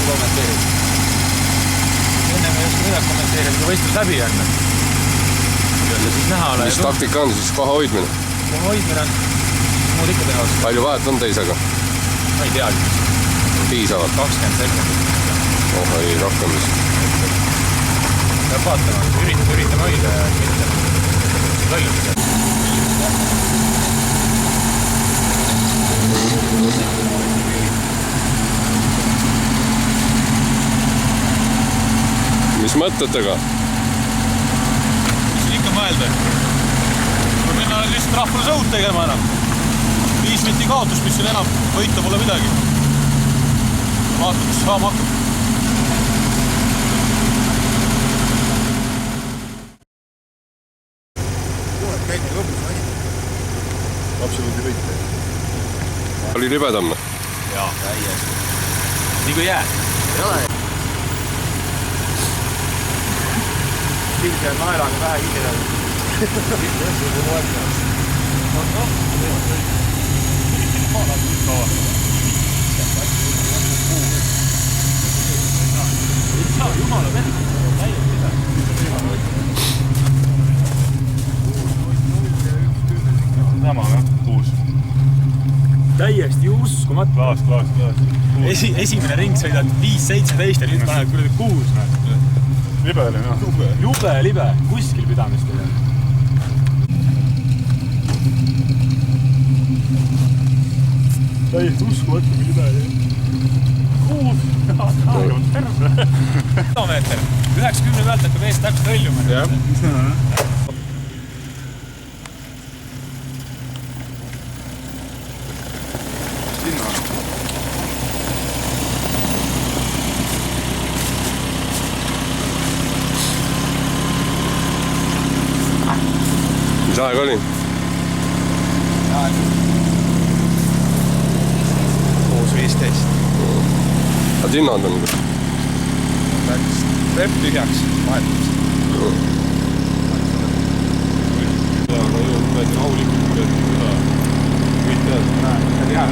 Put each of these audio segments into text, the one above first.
kommenteerid? Enne me ei oska midagi kommenteerida, kui võistlus läbi on. Siis näha ole. Mis taktika on siis koha hoidmine? Koha hoidmine on muud ikka teha oska. Palju vahet on teisega? Ma ei teagi. Piisavalt? 20 sekundit. Oh ei, rohkem mis. Peab vaatama, üritame hoida ja mitte lõilumise. Mis mõtetega? Mis ikka mõelda? Kui minna lihtsalt rahvale sõud tegema enam. 5 minti kaotus, mis siin enam võita pole midagi. Vaatame, mis saama hakkab. Absoluutne võit. Oli libedamne? Jaa, täiesti. Nii kui jääd. Ei ole. Silge on naeraga vähe kinni läheb. Jumala vend. Täiesti ise. Sama või? 6. Täiesti uskumatu. Klaas. Esimene ring sõidad 5-17 ja nüüd paned kuradi 6. Libe oli, noh. Libe. Kuskil pidamist ei ole. Täiesti uskumatu, kui libe oli. 6. Kilomeeter. 90 pealt hakkab eest täpselt õljuma. Jah. Mis aeg oli? 6.15. Aga tinnad on? Läks repp tühjaks vahetamist. Aga jõud võeti rahulikult, et seda võit teada. Näe, hea.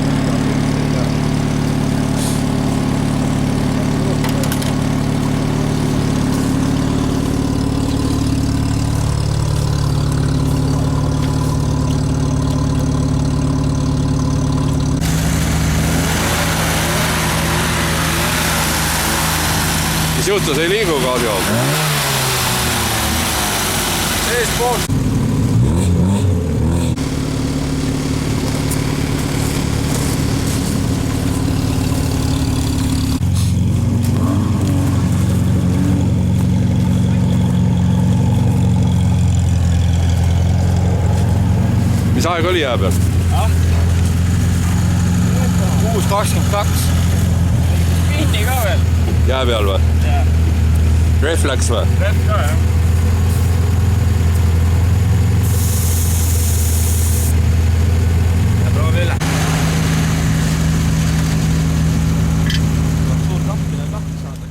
Mis juhtus, ei liigu gaasi all? Eespool. Mis aeg oli jää peal? 6.22. Pinni ka veel. Jää peal või? Jaa. Ref läks või? Ref ka, jah. Ja proovi üle. Suur kappine tahti saada.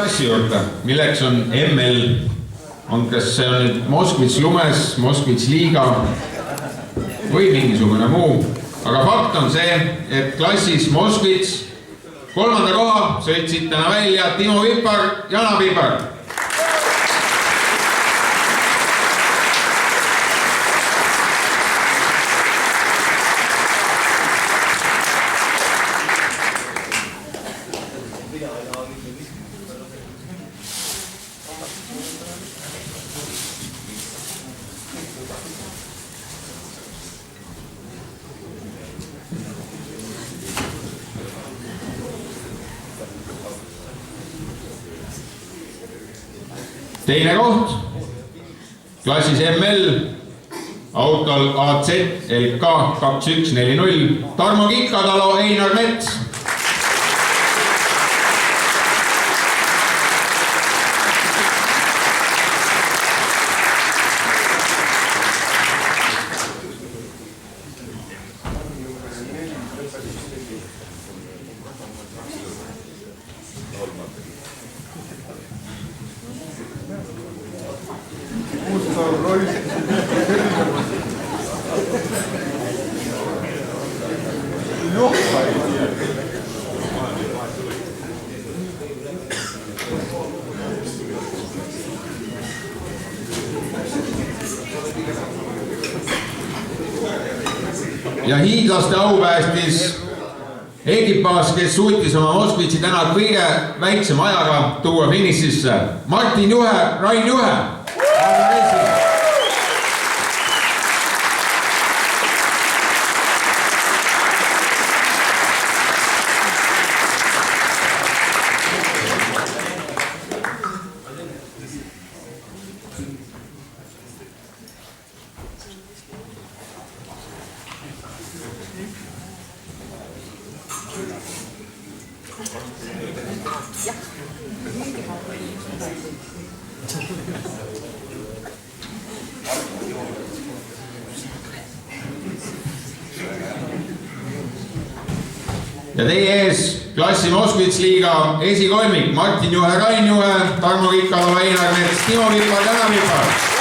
klassi juurde, milleks on ML. Kas see on nüüd Moskvits lumes, Moskvits liiga või mingisugune muu. Aga fakt on see, et klassis Moskvits 3. koha sõitsid täna välja Timo Vipar, Jana Vipar. Teine koht, klassis ML, autol AZ LK 2140, Tarmo Kikatalu, Einar Mets. Ja hiidlaste aupäästis ekipaaž, kes suutis oma Moskvitsi täna kõige väiksema ajaga tuua finišisse. Martin Juhe, Rain Juhe. Ja teie ees klassi Moskvits liiga esikolmik Martin Juhe, Rain Juhe, Tarmo Kikatalu, Einar Mets, Timo Vipar, Jana Vipar.